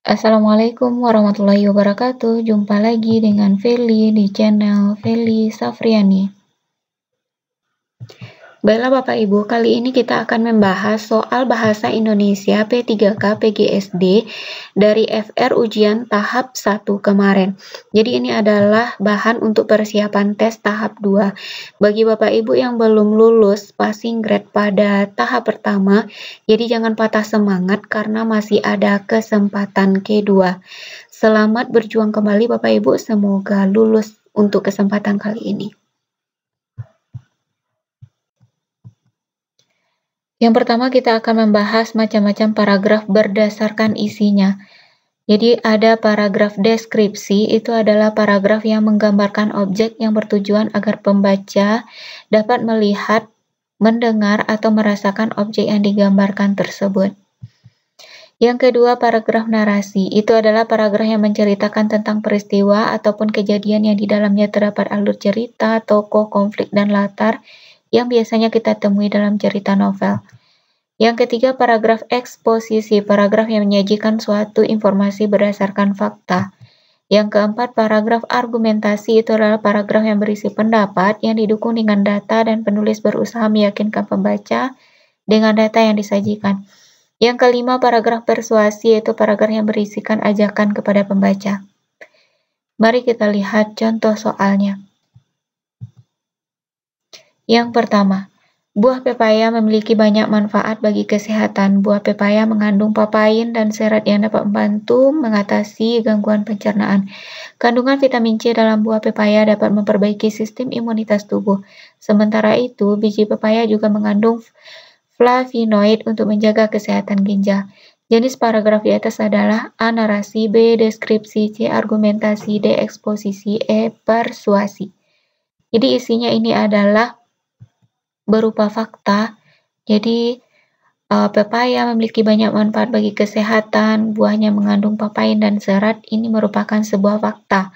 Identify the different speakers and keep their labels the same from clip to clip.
Speaker 1: Assalamualaikum warahmatullahi wabarakatuh. Jumpa lagi dengan Feli di channel Feli Safriani. Baiklah Bapak Ibu, kali ini kita akan membahas soal bahasa Indonesia P3K PGSD dari FR ujian tahap 1 kemarin. Jadi ini adalah bahan untuk persiapan tes tahap 2. Bagi Bapak Ibu yang belum lulus passing grade pada tahap pertama, jadi jangan patah semangat karena masih ada kesempatan kedua. Selamat berjuang kembali Bapak Ibu, semoga lulus untuk kesempatan kali ini. Yang pertama kita akan membahas macam-macam paragraf berdasarkan isinya. Jadi ada paragraf deskripsi, itu adalah paragraf yang menggambarkan objek yang bertujuan agar pembaca dapat melihat, mendengar, atau merasakan objek yang digambarkan tersebut. Yang kedua, paragraf narasi. Itu adalah paragraf yang menceritakan tentang peristiwa ataupun kejadian yang di dalamnya terdapat alur cerita, tokoh, konflik, dan latar yang biasanya kita temui dalam cerita novel. Yang ketiga, paragraf eksposisi, paragraf yang menyajikan suatu informasi berdasarkan fakta. Yang keempat, paragraf argumentasi, itu adalah paragraf yang berisi pendapat yang didukung dengan data dan penulis berusaha meyakinkan pembaca dengan data yang disajikan. Yang kelima, paragraf persuasi, yaitu paragraf yang berisikan ajakan kepada pembaca. Mari kita lihat contoh soalnya. Yang pertama, buah pepaya memiliki banyak manfaat bagi kesehatan. Buah pepaya mengandung papain dan serat yang dapat membantu mengatasi gangguan pencernaan. Kandungan vitamin C dalam buah pepaya dapat memperbaiki sistem imunitas tubuh. Sementara itu, biji pepaya juga mengandung flavonoid untuk menjaga kesehatan ginjal. Jenis paragraf di atas adalah A. Narasi, B. Deskripsi, C. Argumentasi, D. Eksposisi, E. Persuasi. Jadi isinya ini adalah berupa fakta. Jadi pepaya memiliki banyak manfaat bagi kesehatan, buahnya mengandung papain dan serat, ini merupakan sebuah fakta.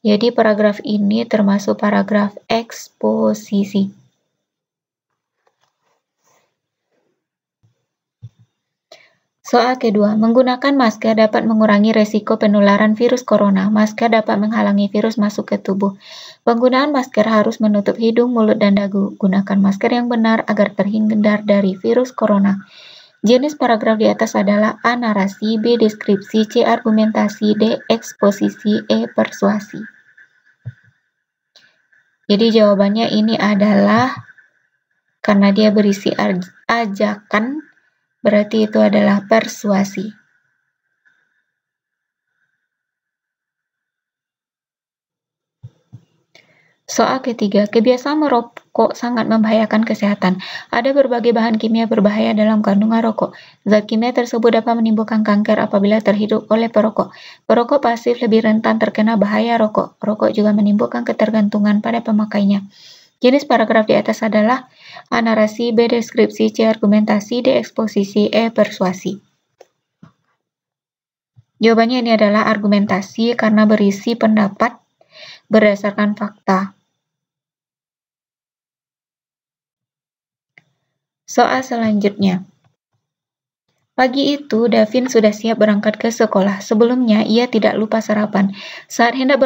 Speaker 1: Jadi paragraf ini termasuk paragraf eksposisi. Soal kedua, menggunakan masker dapat mengurangi resiko penularan virus corona. Masker dapat menghalangi virus masuk ke tubuh. Penggunaan masker harus menutup hidung, mulut, dan dagu. Gunakan masker yang benar agar terhindar dari virus corona. Jenis paragraf di atas adalah A. Narasi, B. Deskripsi, C. Argumentasi, D. Eksposisi, E. Persuasi. Jadi jawabannya ini adalah karena dia berisi ajakan, berarti itu adalah persuasi. Soal ketiga, kebiasaan merokok sangat membahayakan kesehatan. Ada berbagai bahan kimia berbahaya dalam kandungan rokok. Zat kimia tersebut dapat menimbulkan kanker apabila terhirup oleh perokok. Perokok pasif lebih rentan terkena bahaya rokok. Rokok juga menimbulkan ketergantungan pada pemakainya. Jenis paragraf di atas adalah A. Narasi, B. Deskripsi, C. Argumentasi, D. Eksposisi, E. Persuasi. Jawabannya ini adalah argumentasi karena berisi pendapat berdasarkan fakta. Soal selanjutnya. Pagi itu, Davin sudah siap berangkat ke sekolah. Sebelumnya, ia tidak lupa sarapan. Saat hendak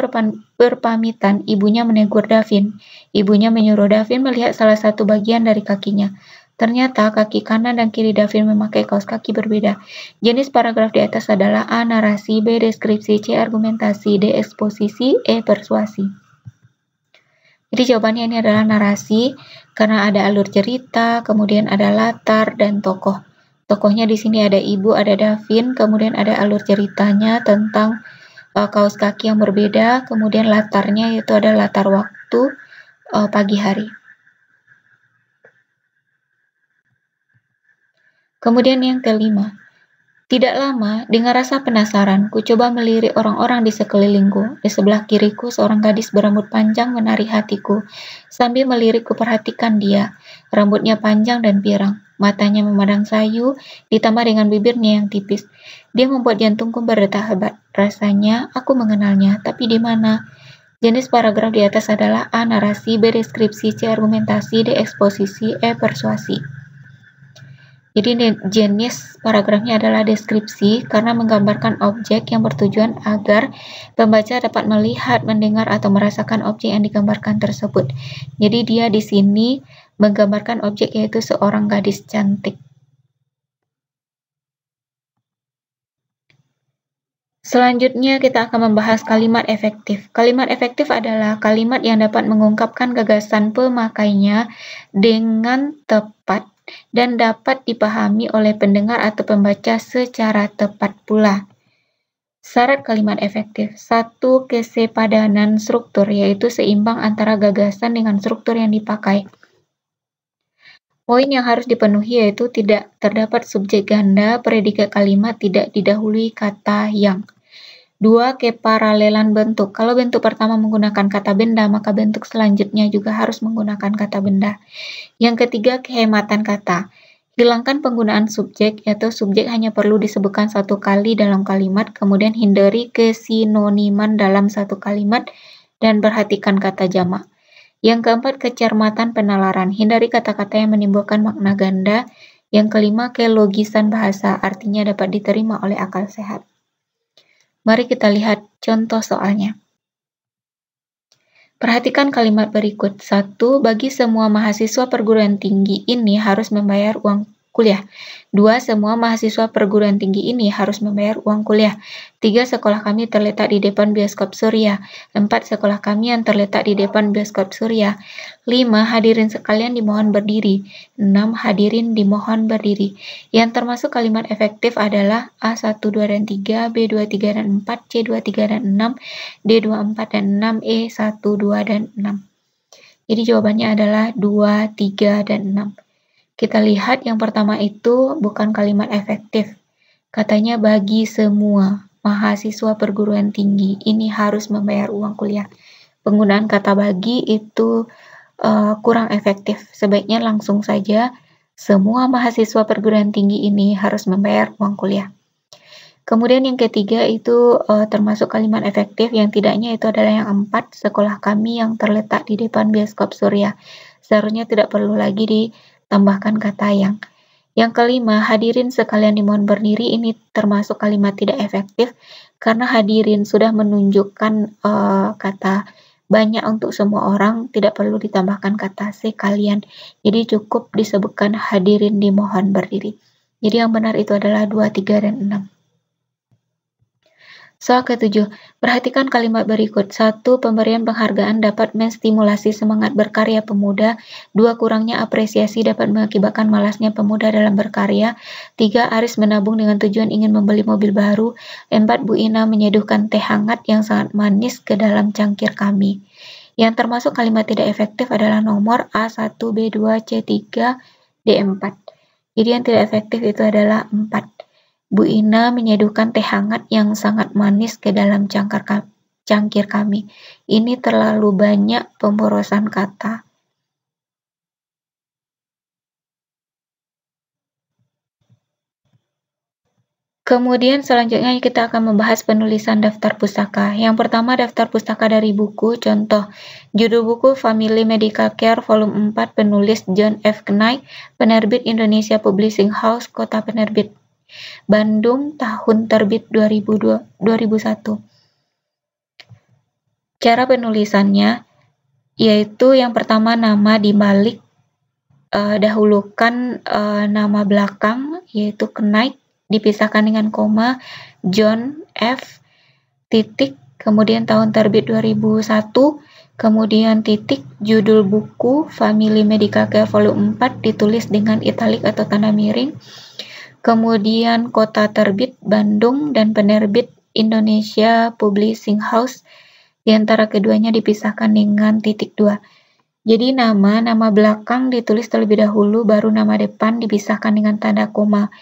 Speaker 1: berpamitan, ibunya menegur Davin. Ibunya menyuruh Davin melihat salah satu bagian dari kakinya. Ternyata kaki kanan dan kiri Davin memakai kaos kaki berbeda. Jenis paragraf di atas adalah A. Narasi, B. Deskripsi, C. Argumentasi, D. Eksposisi, E. Persuasi. Jadi jawabannya ini adalah narasi karena ada alur cerita, kemudian ada latar dan tokoh. Tokohnya di sini ada ibu, ada Davin, kemudian ada alur ceritanya tentang kaos kaki yang berbeda, kemudian latarnya yaitu ada latar waktu pagi hari. Kemudian yang kelima, tidak lama, dengan rasa penasaran, ku coba melirik orang-orang di sekelilingku. Di sebelah kiriku, seorang gadis berambut panjang menarik hatiku. Sambil melirik, ku perhatikan dia. Rambutnya panjang dan pirang. Matanya memandang sayu, ditambah dengan bibirnya yang tipis. Dia membuat jantungku berdetak hebat. Rasanya, aku mengenalnya, tapi di mana? Jenis paragraf di atas adalah A. Narasi, B. Deskripsi, C. Argumentasi, D. Eksposisi, E. Persuasi. Jadi jenis paragrafnya adalah deskripsi karena menggambarkan objek yang bertujuan agar pembaca dapat melihat, mendengar, atau merasakan objek yang digambarkan tersebut. Jadi dia di sini menggambarkan objek yaitu seorang gadis cantik. Selanjutnya kita akan membahas kalimat efektif. Kalimat efektif adalah kalimat yang dapat mengungkapkan gagasan pemakainya dengan tepat dan dapat dipahami oleh pendengar atau pembaca secara tepat pula. Syarat kalimat efektif. 1. Kesepadanan struktur, yaitu seimbang antara gagasan dengan struktur yang dipakai. Poin yang harus dipenuhi yaitu tidak terdapat subjek ganda, predikat kalimat tidak didahului kata yang. 2. Keparalelan bentuk. Kalau bentuk pertama menggunakan kata benda, maka bentuk selanjutnya juga harus menggunakan kata benda. Yang ketiga, kehematan kata. Hilangkan penggunaan subjek, yaitu subjek hanya perlu disebutkan satu kali dalam kalimat, kemudian hindari kesinoniman dalam satu kalimat, dan perhatikan kata jamak. Yang keempat, kecermatan penalaran. Hindari kata-kata yang menimbulkan makna ganda. Yang kelima, kelogisan bahasa, artinya dapat diterima oleh akal sehat. Mari kita lihat contoh soalnya. Perhatikan kalimat berikut. 1. Bagi semua mahasiswa perguruan tinggi ini harus membayar uang kuliah. 2. Semua mahasiswa perguruan tinggi ini harus membayar uang kuliah. 3. Sekolah kami terletak di depan bioskop Surya. 4. Sekolah kami yang terletak di depan bioskop Surya. 5. Hadirin sekalian dimohon berdiri. 6. Hadirin dimohon berdiri. Yang termasuk kalimat efektif adalah A1, 2, dan 3, B2, 3, dan 4, C2, 3, dan 6, D2, 4, dan 6, E1, 2, dan 6. Jadi jawabannya adalah 2, 3, dan 6. Kita lihat yang pertama itu bukan kalimat efektif. Katanya bagi semua mahasiswa perguruan tinggi ini harus membayar uang kuliah. Penggunaan kata bagi itu kurang efektif. Sebaiknya langsung saja semua mahasiswa perguruan tinggi ini harus membayar uang kuliah. Kemudian yang ketiga itu termasuk kalimat efektif, yang tidaknya itu adalah yang 4, sekolah kami yang terletak di depan bioskop Surya. Seharusnya tidak perlu lagi ditambahkan kata yang. Yang kelima, hadirin sekalian dimohon berdiri, ini termasuk kalimat tidak efektif karena hadirin sudah menunjukkan kata banyak untuk semua orang, tidak perlu ditambahkan kata sekalian. Jadi cukup disebutkan hadirin dimohon berdiri. Jadi yang benar itu adalah 2, 3, dan 6. Soal ke-7, perhatikan kalimat berikut. 1. Pemberian penghargaan dapat menstimulasi semangat berkarya pemuda. 2. Kurangnya apresiasi dapat mengakibatkan malasnya pemuda dalam berkarya. 3. Aris menabung dengan tujuan ingin membeli mobil baru. 4. Bu Ina menyeduhkan teh hangat yang sangat manis ke dalam cangkir kami. Yang termasuk kalimat tidak efektif adalah nomor A1, B2, C3, D4. Jadi yang tidak efektif itu adalah 4. Bu Ina menyeduhkan teh hangat yang sangat manis ke dalam cangkir kami. Ini terlalu banyak pemborosan kata. Kemudian selanjutnya kita akan membahas penulisan daftar pustaka. Yang pertama, daftar pustaka dari buku. Contoh, judul buku Family Medical Care Volume 4, penulis John F. Knight, penerbit Indonesia Publishing House, kota penerbit Bandung, tahun terbit 2001. Cara penulisannya yaitu yang pertama nama dibalik, dahulukan nama belakang yaitu Knight, dipisahkan dengan koma, John F, titik, kemudian tahun terbit 2001, kemudian titik, judul buku Family Medical Care Volume 4 ditulis dengan italik atau tanda miring, kemudian kota terbit Bandung dan penerbit Indonesia Publishing House, di antara keduanya dipisahkan dengan titik 2. Jadi nama belakang ditulis terlebih dahulu, baru nama depan dipisahkan dengan tanda koma.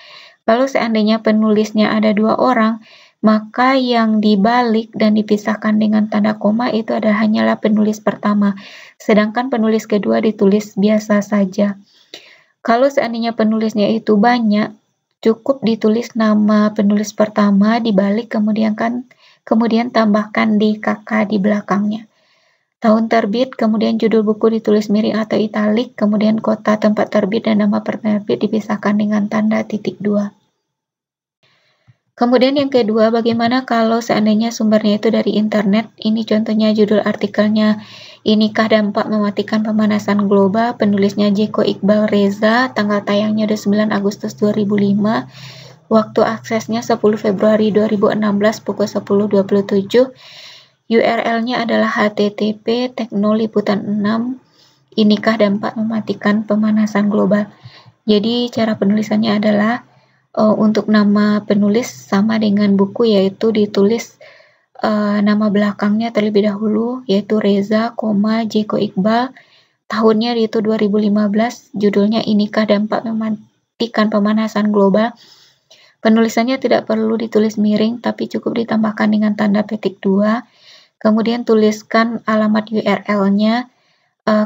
Speaker 1: Kalau seandainya penulisnya ada 2 orang, maka yang dibalik dan dipisahkan dengan tanda koma itu adalah hanyalah penulis pertama, sedangkan penulis kedua ditulis biasa saja. Kalau seandainya penulisnya itu banyak, cukup ditulis nama penulis pertama dibalik, kemudian tambahkan di kakak di belakangnya. tahun terbit, kemudian judul buku ditulis miring atau italik, kemudian kota tempat terbit dan nama penerbit dipisahkan dengan tanda titik 2. Kemudian yang kedua, bagaimana kalau seandainya sumbernya itu dari internet? Ini contohnya judul artikelnya, Inikah Dampak Mematikan Pemanasan Global, penulisnya Jeko Iqbal Reza, tanggal tayangnya 9 Agustus 2005, waktu aksesnya 10 Februari 2016 pukul 10.27, URL-nya adalah http //teknoliputan6 Inikah Dampak Mematikan Pemanasan Global. Jadi cara penulisannya adalah untuk nama penulis sama dengan buku, yaitu ditulis nama belakangnya terlebih dahulu, yaitu Reza, Jeko Iqbal, tahunnya itu 2015, judulnya Inikah Dampak Mematikan Pemanasan Global. Penulisannya tidak perlu ditulis miring, tapi cukup ditambahkan dengan tanda petik 2, kemudian tuliskan alamat URL-nya,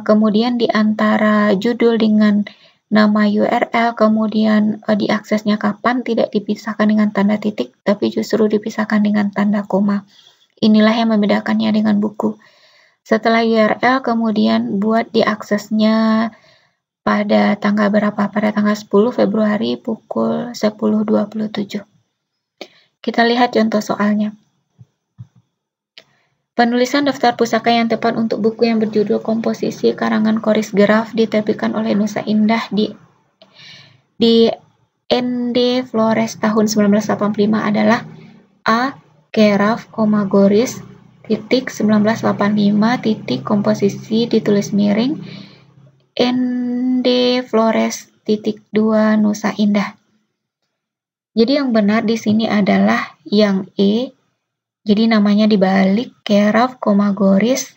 Speaker 1: kemudian di antara judul dengan nama URL, kemudian diaksesnya kapan, tidak dipisahkan dengan tanda titik, tapi justru dipisahkan dengan tanda koma. Inilah yang membedakannya dengan buku. Setelah URL, kemudian buat diaksesnya pada tanggal berapa? Pada tanggal 10 Februari pukul 10.27. Kita lihat contoh soalnya. Penulisan daftar pusaka yang tepat untuk buku yang berjudul Komposisi karangan Choris Graf diterbitkan oleh Nusa Indah di ND Flores tahun 1985 adalah A. Graf, Goris, titik 1985, titik komposisi ditulis miring, ND Flores, titik 2 Nusa Indah. Jadi yang benar di sini adalah yang E. Jadi namanya dibalik, Graf, Goris,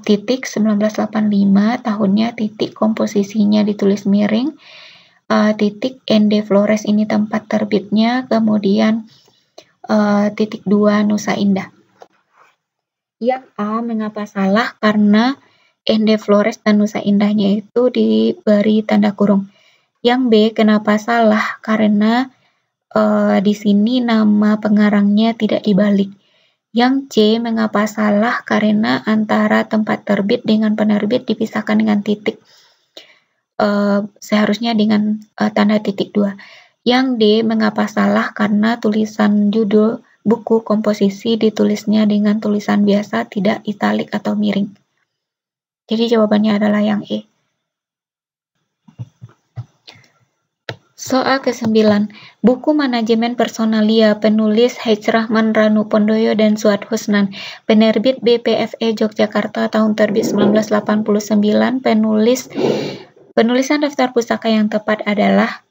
Speaker 1: titik 1985, tahunnya, titik komposisinya ditulis miring, titik ND Flores ini tempat terbitnya, kemudian titik 2 Nusa Indah. Yang A mengapa salah? Karena ND Flores dan Nusa Indahnya itu diberi tanda kurung. Yang B kenapa salah? Karena di sini nama pengarangnya tidak dibalik. Yang C mengapa salah? Karena antara tempat terbit dengan penerbit dipisahkan dengan titik. Seharusnya dengan tanda titik 2. Yang D mengapa salah? Karena tulisan judul buku komposisi ditulisnya dengan tulisan biasa, tidak italik atau miring. Jadi jawabannya adalah yang E. Soal ke-9, buku Manajemen Personalia, penulis H. Rahman Ranu Pondoyo dan Suad Husnan, penerbit BPFE Yogyakarta, tahun terbit 1989, penulisan daftar pustaka yang tepat adalah,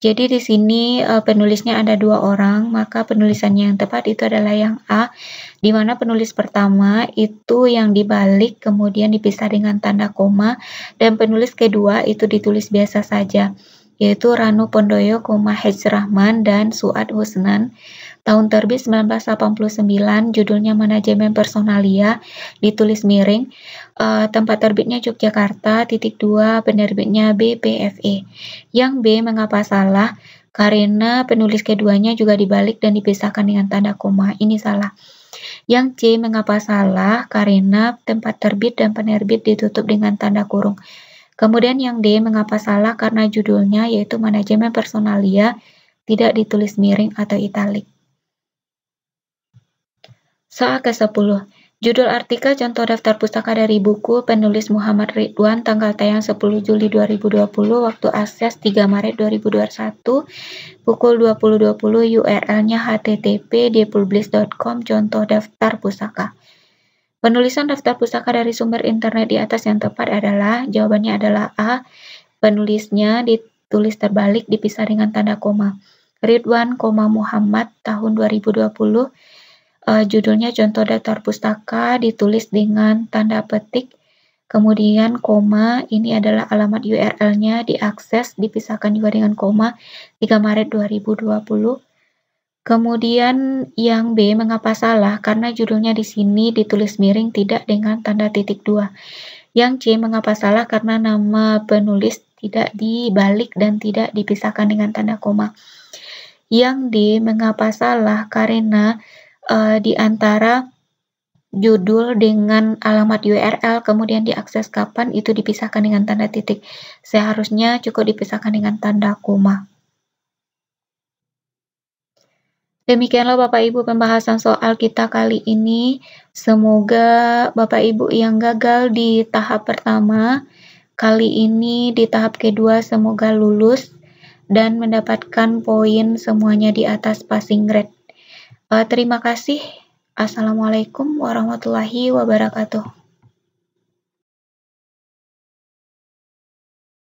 Speaker 1: jadi di sini penulisnya ada 2 orang, maka penulisannya yang tepat itu adalah yang A, di mana penulis pertama itu yang dibalik kemudian dipisah dengan tanda koma, dan penulis kedua itu ditulis biasa saja, yaitu Ranu Pondoyo, H. Rahman, dan Suad Husnan, tahun terbit 1989, judulnya Manajemen Personalia, ditulis miring, tempat terbitnya Yogyakarta, titik 2, penerbitnya BPFE. Yang B mengapa salah? Karena penulis keduanya juga dibalik dan dipisahkan dengan tanda koma, ini salah. Yang C mengapa salah? Karena tempat terbit dan penerbit ditutup dengan tanda kurung. Kemudian yang D mengapa salah? Karena judulnya yaitu Manajemen Personalia tidak ditulis miring atau italik. Soal ke-10. Judul artikel contoh daftar pustaka dari buku penulis Muhammad Ridwan, tanggal tayang 10 Juli 2020, waktu akses 3 Maret 2021, pukul 20.20, URL-nya http://dpublish.com, contoh daftar pustaka. Penulisan daftar pustaka dari sumber internet di atas yang tepat adalah, jawabannya adalah A, penulisnya ditulis terbalik dipisah dengan tanda koma. Ridwan, Muhammad, tahun 2020, judulnya contoh daftar pustaka ditulis dengan tanda petik, kemudian koma, ini adalah alamat URL-nya, diakses, dipisahkan juga dengan koma, 3 Maret 2020. Kemudian yang B mengapa salah? Karena judulnya di sini ditulis miring tidak dengan tanda titik 2. Yang C mengapa salah? Karena nama penulis tidak dibalik dan tidak dipisahkan dengan tanda koma. Yang D mengapa salah? Karena di antara judul dengan alamat URL, kemudian diakses kapan, itu dipisahkan dengan tanda titik. Seharusnya cukup dipisahkan dengan tanda koma. Demikianlah Bapak Ibu pembahasan soal kita kali ini. Semoga Bapak Ibu yang gagal di tahap pertama, kali ini di tahap kedua semoga lulus dan mendapatkan poin semuanya di atas passing grade. Terima kasih. Assalamualaikum warahmatullahi wabarakatuh.